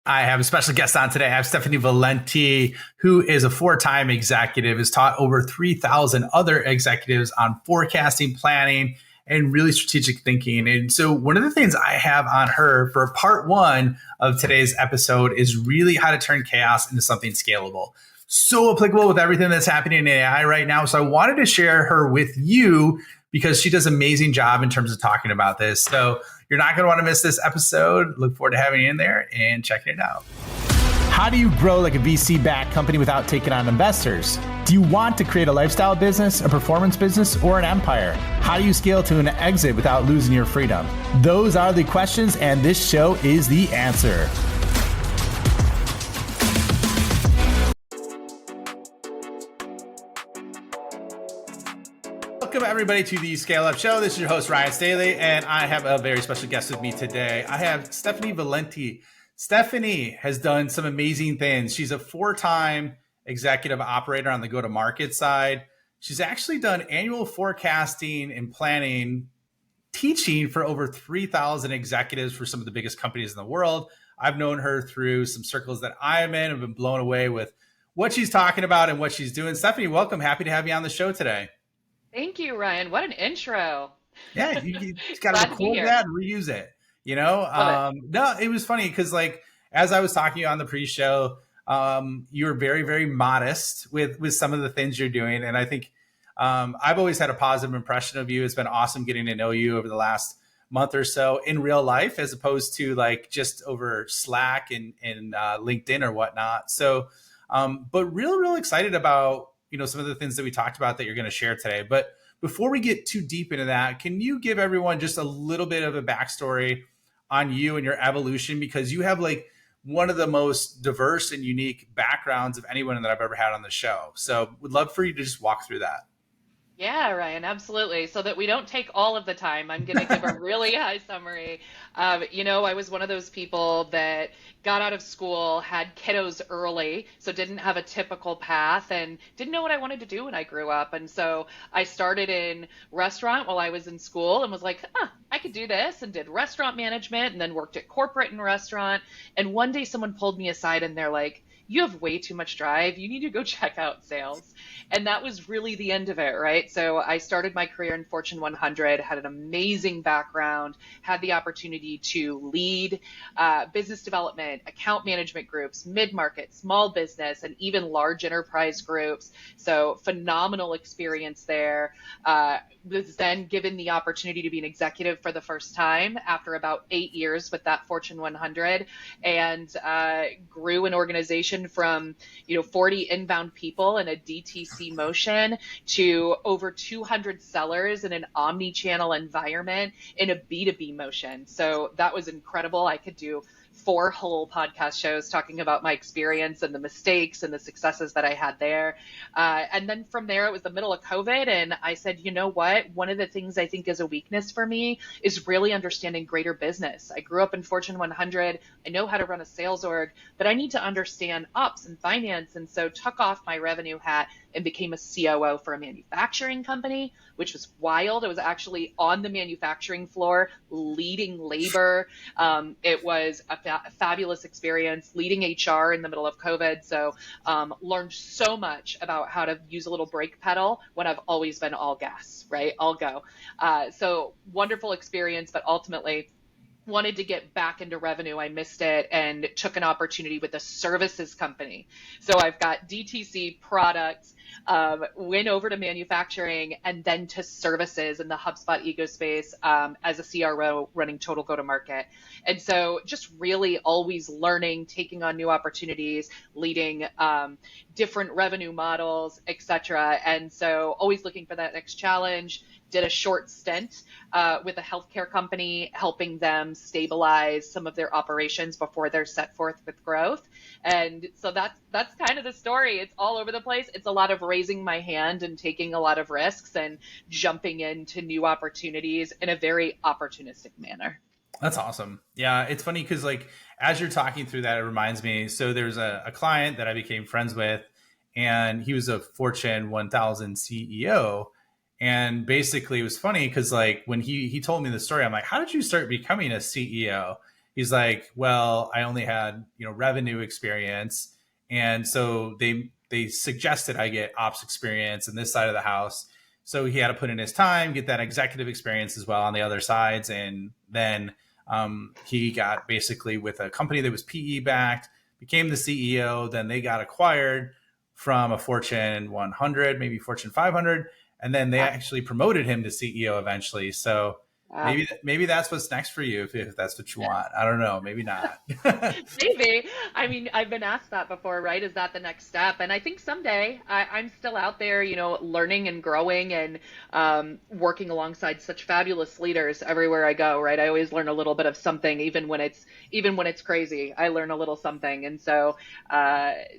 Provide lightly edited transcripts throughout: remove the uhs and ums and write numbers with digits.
I have a special guest on today. I have Stephanie Valenti, who is a four-time executive, has taught over 3,000 other executives on forecasting, planning, and really strategic thinking. And so one of the things I have on her for part one of today's episode is really how to turn chaos into something scalable. So applicable with everything that's happening in AI right now. So I wanted to share her with you because she does an amazing job in terms of talking about this. So you're not going to want to miss this episode. Look forward to having you in there and checking it out. How do you grow like a VC-backed company without taking on investors? Do you want to create a lifestyle business, a performance business, or an empire? How do you scale to an exit without losing your freedom? Those are the questions, and this show is the answer. Welcome, everybody, to the Scale Up Show. This is your host, Ryan Staley, and I have a very special guest with me today. I have Stephanie Valenti. Stephanie has done some amazing things. She's a four-time executive operator on the go-to-market side. She's actually done annual forecasting and planning, teaching for over 3,000 executives for some of the biggest companies in the world. I've known her through some circles that I am in. I've been blown away with what she's talking about and what she's doing. Stephanie, welcome. Happy to have you on the show today. Thank you, Ryan. What an intro. Yeah, you just got to Glad to be record here. that and reuse it. Love it. No, it was funny because like as I was talking to you on the pre-show, you were very, very modest with some of the things you're doing, and I think I've always had a positive impression of you. It's been awesome getting to know you over the last month or so in real life, as opposed to like just over Slack and LinkedIn or whatnot. So, but real excited about some of the things that we talked about that you're going to share today. But before we get too deep into that, can you give everyone just a little bit of a backstory on you and your evolution? Because you have like one of the most diverse and unique backgrounds of anyone that I've ever had on the show. So would love for you to just walk through Yeah, Ryan, absolutely. So that we don't take all of the time, I'm going to give a really high summary. I was one of those people that got out of school, had kiddos early, so didn't have a typical path and didn't know what I wanted to do when I grew up. And so I started in restaurant while I was in school and was like, I could do this, and did restaurant management and then worked at corporate and restaurant. And one day someone pulled me aside and they're like, you have way too much drive. You need to go check out sales. And that was really the end of it, right? So I started my career in Fortune 100, had an amazing background, had the opportunity to lead business development, account management groups, mid-market, small business, and even large enterprise groups. So phenomenal experience there. Was then given the opportunity to be an executive for the first time after about 8 years with that Fortune 100, and grew an organization from 40 inbound people in a DTC motion to over 200 sellers in an omni-channel environment in a B2B motion. So that was incredible. I could do 4 whole podcast shows talking about my experience and the mistakes and the successes that I had there. And then from there, it was the middle of COVID. And I said, you know what? One of the things I think is a weakness for me is really understanding greater business. I grew up in Fortune 100. I know how to run a sales org, but I need to understand ops and finance. And so took off my revenue hat and became a COO for a manufacturing company, which was wild. I was actually on the manufacturing floor leading labor. It was a fabulous experience leading HR in the middle of COVID. So learned so much about how to use a little brake pedal when I've always been all gas, right? All go. So wonderful experience, but ultimately wanted to get back into revenue. I missed it and took an opportunity with a services company. So I've got DTC products, went over to manufacturing, and then to services in the HubSpot ecospace as a CRO running total go-to-market. And so just really always learning, taking on new opportunities, leading different revenue models, et cetera. And so always looking for that next challenge. Did a short stint with a healthcare company, helping them stabilize some of their operations before they're set forth with growth. And so that's kind of the story. It's all over the place. It's a lot of raising my hand and taking a lot of risks and jumping into new opportunities in a very opportunistic manner. That's awesome. Yeah, it's funny because like as you're talking through that, it reminds me. So there's a client that I became friends with, and he was a Fortune 1000 CEO. And basically, it was funny because like when he told me the story, I'm like, "How did you start becoming a CEO?" he's like, well, I only had, revenue experience. And so they suggested I get ops experience in this side of the house. So he had to put in his time, get that executive experience as well on the other sides. And then he got basically with a company that was PE backed, became the CEO. Then they got acquired from a Fortune 100, maybe Fortune 500. And then they Wow. actually promoted him to CEO eventually. So Wow. maybe that's what's next for you if that's what you want. I don't know. Maybe not. Maybe. I mean, I've been asked that before, right? Is that the next step? And I think someday I'm still out there, learning and growing and working alongside such fabulous leaders everywhere I go, right? I always learn a little bit of something, even when it's crazy. I learn a little something, and so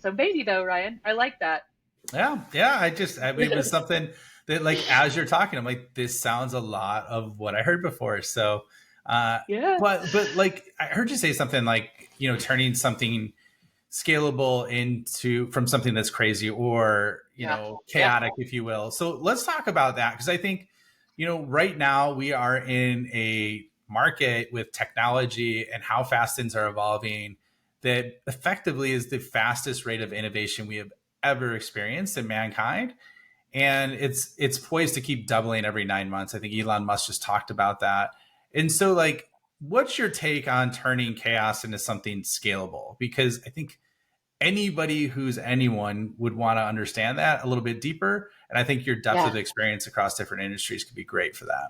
maybe though, Ryan, I like that. Yeah. It was something that, like, as you're talking, I'm like, this sounds a lot of what I heard before. So, uh, Yeah, but like, I heard you say something like, turning something scalable into from something that's crazy or, yeah, yeah, chaotic, if you will. So let's talk about that. Cause I think, right now we are in a market with technology and how fast things are evolving that effectively is the fastest rate of innovation we have ever experienced in mankind, and it's poised to keep doubling every 9 months. I think Elon Musk just talked about that. And so, like, what's your take on turning chaos into something scalable? Because I think anybody who's anyone would want to understand that a little bit deeper, and I think your depth yeah. of experience across different industries could be great for that.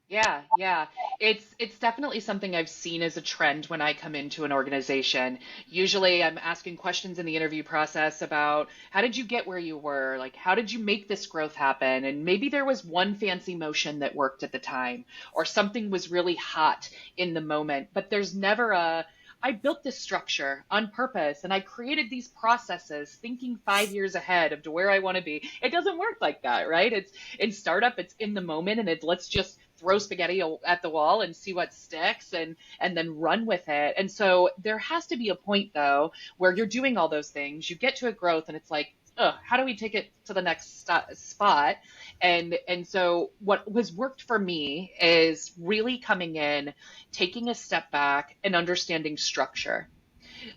Yeah, yeah. It's definitely something I've seen as a trend when I come into an organization. Usually I'm asking questions in the interview process about how did you get where you were? Like how did you make this growth happen? And maybe there was one fancy motion that worked at the time or something was really hot in the moment, but there's never a I built this structure on purpose and I created these processes thinking 5 years ahead of to where I want to be. It doesn't work like that, right? It's in startup, it's in the moment and let's just throw spaghetti at the wall and see what sticks and then run with it. And so there has to be a point though where you're doing all those things, you get to a growth and it's like, how do we take it to the next spot? And so what has worked for me is really coming in, taking a step back and understanding structure.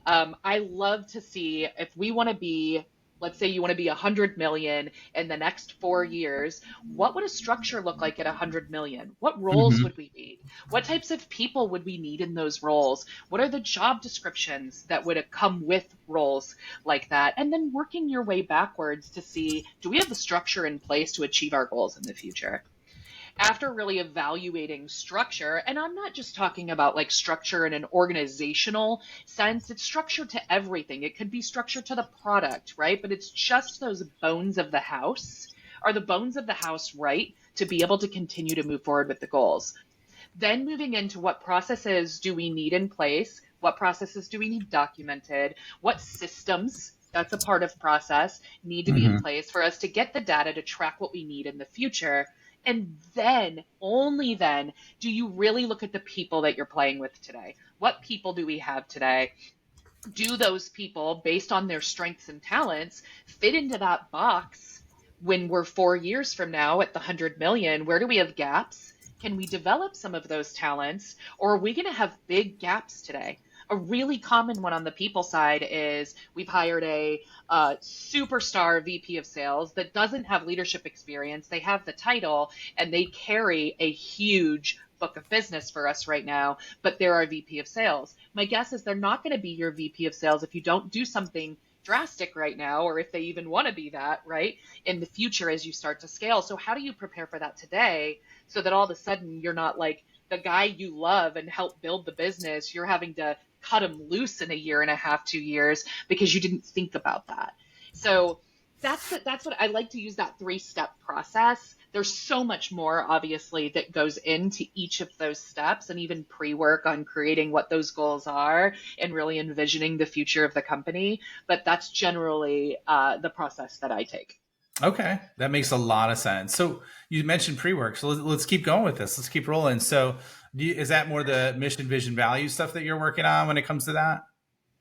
I love to see if we want to be, let's say you want to be 100 million in the next 4 years, what would a structure look like at 100 million? What roles Hmm. would we need? What types of people would we need in those roles? What are the job descriptions that would come with roles like that? And then working your way backwards to see, do we have the structure in place to achieve our goals in the future? After really evaluating structure, and I'm not just talking about like structure in an organizational sense, it's structure to everything. It could be structure to the product, right? But it's just those bones of the house. Are the bones of the house right to be able to continue to move forward with the goals? Then moving into what processes do we need in place? What processes do we need documented? What systems, that's a part of process, need to be in Hmm. place for us to get the data to track what we need in the future? And then, only then, do you really look at the people that you're playing with today? What people do we have today? Do those people, based on their strengths and talents, fit into that box when we're 4 years from now at the 100 million? Where do we have gaps? Can we develop some of those talents? Or are we going to have big gaps today? A really common one on the people side is we've hired a superstar VP of sales that doesn't have leadership experience. They have the title and they carry a huge book of business for us right now, but they're our VP of sales. My guess is they're not going to be your VP of sales if you don't do something drastic right now, or if they even want to be that, right, in the future as you start to scale. So, how do you prepare for that today so that all of a sudden you're not like the guy you love and help build the business? You're having to cut him loose in a year and a half, 2 years because you didn't think about that. So, that's what I like to use, that three-step process. There's so much more obviously that goes into each of those steps, and even pre-work on creating what those goals are and really envisioning the future of the company, but that's generally the process that I take. Okay, that makes a lot of sense. So you mentioned pre-work, so let's keep going with this. Let's keep rolling. So, is that more the mission, vision, value stuff that you're working on when it comes to that?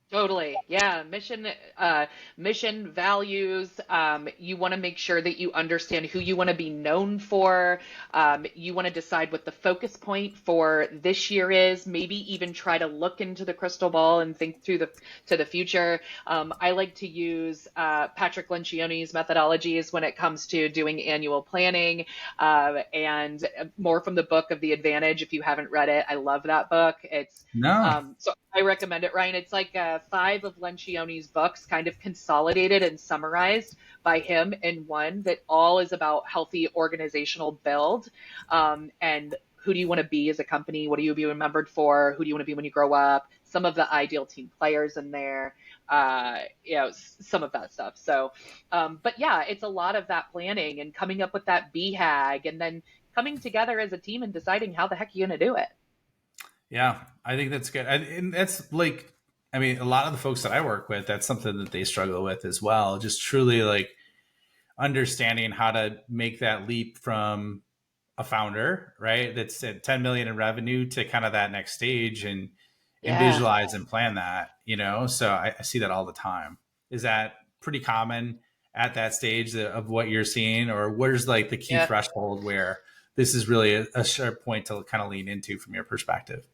Totally. Yeah. Mission values. You want to make sure that you understand who you want to be known for. You want to decide what the focus point for this year is. Maybe even try to look into the crystal ball and think through to the future. I like to use Patrick Lencioni's methodologies when it comes to doing annual planning, and more from the book of The Advantage. If you haven't read it, I love that book. No. So I recommend it, Ryan. It's like five of Lencioni's books kind of consolidated and summarized by him in one that all is about healthy organizational build. And who do you want to be as a company? What do you be remembered for? Who do you want to be when you grow up? Some of the ideal team players in there, some of that stuff. So, but yeah, it's a lot of that planning and coming up with that BHAG and then coming together as a team and deciding how the heck you're going to do it. Yeah, I think that's good. And that's like, I mean, a lot of the folks that I work with, that's something that they struggle with as well. Just truly like understanding how to make that leap from a founder, right? That's at 10 million in revenue to kind of that next stage and Yeah. visualize and plan that, So I see that all the time. Is that pretty common at that stage of what you're seeing, or where's like the key Yeah. threshold where this is really a sharp point to kind of lean into from your perspective?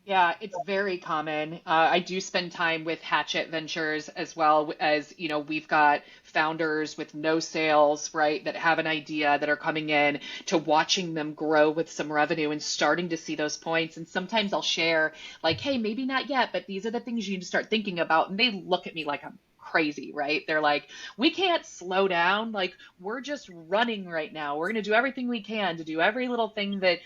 Yeah, it's very common. I do spend time with Hatchet Ventures as well as, we've got founders with no sales, right, that have an idea that are coming in to watching them grow with some revenue and starting to see those points. And sometimes I'll share like, hey, maybe not yet, but these are the things you need to start thinking about. And they look at me like I'm crazy, right? They're like, we can't slow down. Like, we're just running right now. We're going to do everything we can to do every little thing that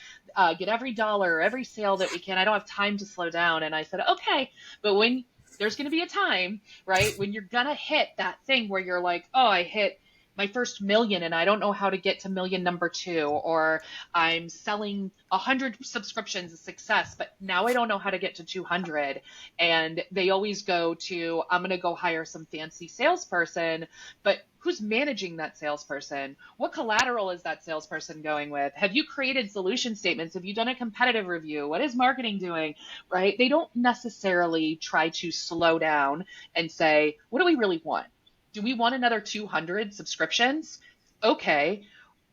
get every dollar, every sale that we can. I don't have time to slow down. And I said, okay, but when there's going to be a time, right, when you're going to hit that thing where you're like, oh, I hit my first million and I don't know how to get to million number two, or I'm selling 100 subscriptions, a success, but now I don't know how to get to 200. And they always go to, I'm going to go hire some fancy salesperson, but who's managing that salesperson? What collateral is that salesperson going with? Have you created solution statements? Have you done a competitive review? What is marketing doing? Right? They don't necessarily try to slow down and say, what do we really want? Do we want another 200 subscriptions? Okay.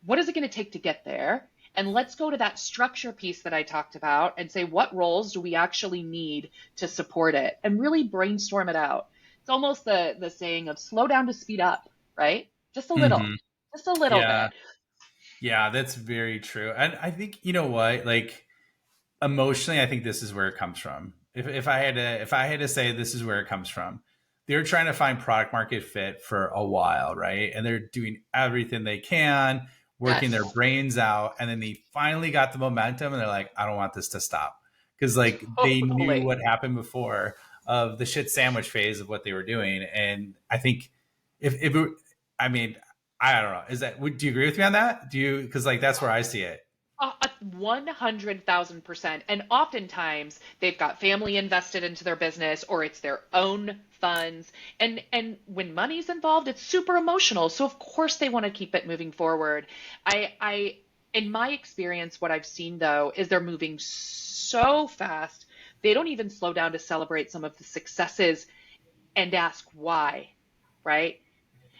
What is it going to take to get there? And let's go to that structure piece that I talked about and say, what roles do we actually need to support it? And really brainstorm it out. It's almost the saying of slow down to speed up, right? Mm-hmm. Just a little Yeah. bit. Yeah, that's very true. And I think, you know what, like emotionally, I think this is where it comes from. If I had to say this is where it comes from, they're trying to find product market fit for a while, right? And they're doing everything they can, working their Yes, brains out, and then they finally got the momentum, and they're like, I don't want this to stop, because like they knew totally. what happened before of the shit sandwich phase of what they were doing, and I think if it, I mean, I don't know, is that? Do you agree with me on that? Do you? Because like that's where I see it. 100,000%. And oftentimes they've got family invested into their business or it's their own funds. And when money's involved, it's super emotional. So of course they want to keep it moving forward. I in my experience, what I've seen though is they're moving so fast. They don't even slow down to celebrate some of the successes and ask why, right?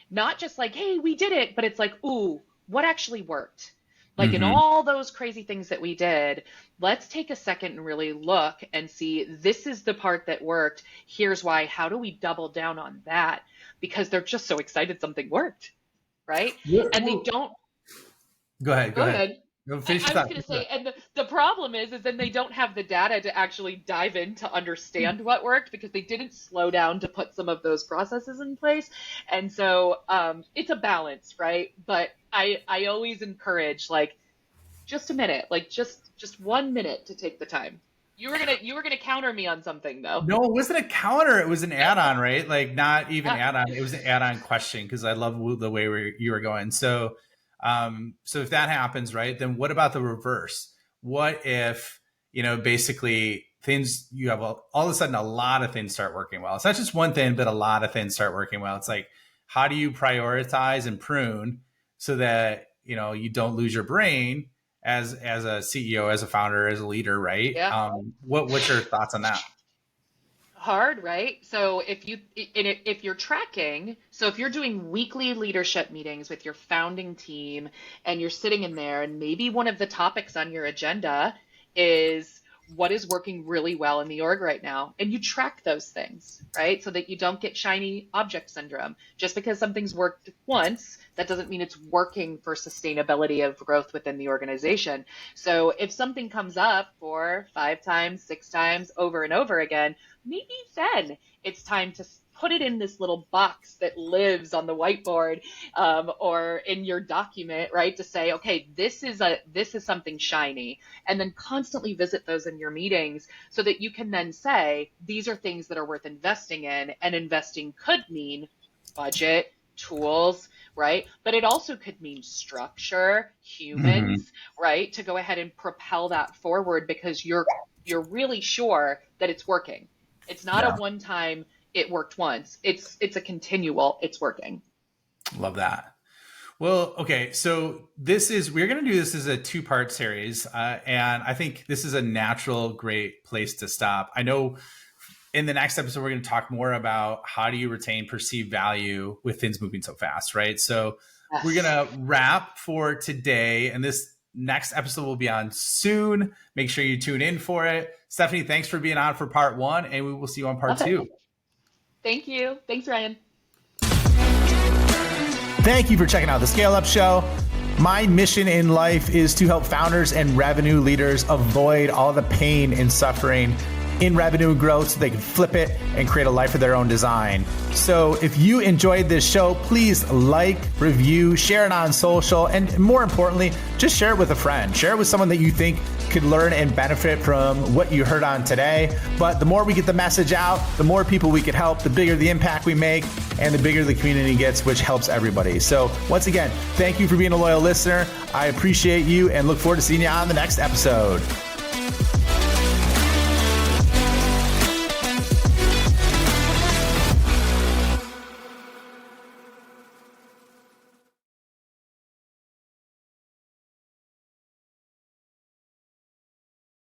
Not just like, hey, we did it, but it's like, ooh, what actually worked? Like in Mm-hmm. all those crazy things that we did, let's take a second and really look and see this is the part that worked. Here's why. How do we double down on that? Because they're just so excited something worked, right? And they don't Go ahead. Go go ahead. ahead. Go I, finish your I was thought. going Finish to your say, and the problem is then they don't have the data to actually dive in to understand what worked because they didn't slow down to put some of those processes in place. And so it's a balance, right? But I always encourage like just a minute, like just 1 minute to take the time. You were gonna counter me on something though. No, it wasn't a counter. It was an add-on, right? Like not even Yeah. add-on. It was an add-on question because I love the way you were going. So if that happens, right, then what about the reverse? What if basically things you have all of a sudden a lot of things start working well. It's not just one thing, but a lot of things start working well. It's like how do you prioritize and prune so that you don't lose your brain as a CEO, as a founder, as a leader, right? Yeah. What's your thoughts on that? Hard, right? So if you're tracking, so if you're doing weekly leadership meetings with your founding team and you're sitting in there and maybe one of the topics on your agenda is what is working really well in the org right now, and you track those things, right? So that you don't get shiny object syndrome. Just because something's worked once, that doesn't mean it's working for sustainability of growth within the organization. So if something comes up 4, 5 times, 6 times over and over again, maybe then it's time to put it in this little box that lives on the whiteboard, or in your document, right? To say, okay, this is something shiny, and then constantly visit those in your meetings so that you can then say, these are things that are worth investing in, and investing could mean budget, tools, right? But it also could mean structure, humans, right? To go ahead and propel that forward because you're really sure that it's working. It's not a one time, it worked once. It's a continual, it's working. Love that. Well, okay. So we're going to do this as a 2-part series. And I think this is a natural, great place to stop. I know in the next episode, we're going to talk more about how do you retain perceived value with things moving so fast, right? So we're going to wrap for today, and this next episode will be on soon. Make sure you tune in for it. Stephanie, thanks for being on for part 1, and we will see you on part 2. Thank you. Thanks, Ryan. Thank you for checking out the Scale Up Show. My mission in life is to help founders and revenue leaders avoid all the pain and suffering in revenue and growth so they can flip it and create a life of their own design. So if you enjoyed this show, please like, review, share it on social, and more importantly, just share it with a friend. Share it with someone that you think could learn and benefit from what you heard on today. But the more we get the message out, the more people we could help, the bigger the impact we make, and the bigger the community gets, which helps everybody. So once again, thank you for being a loyal listener. I appreciate you and look forward to seeing you on the next episode.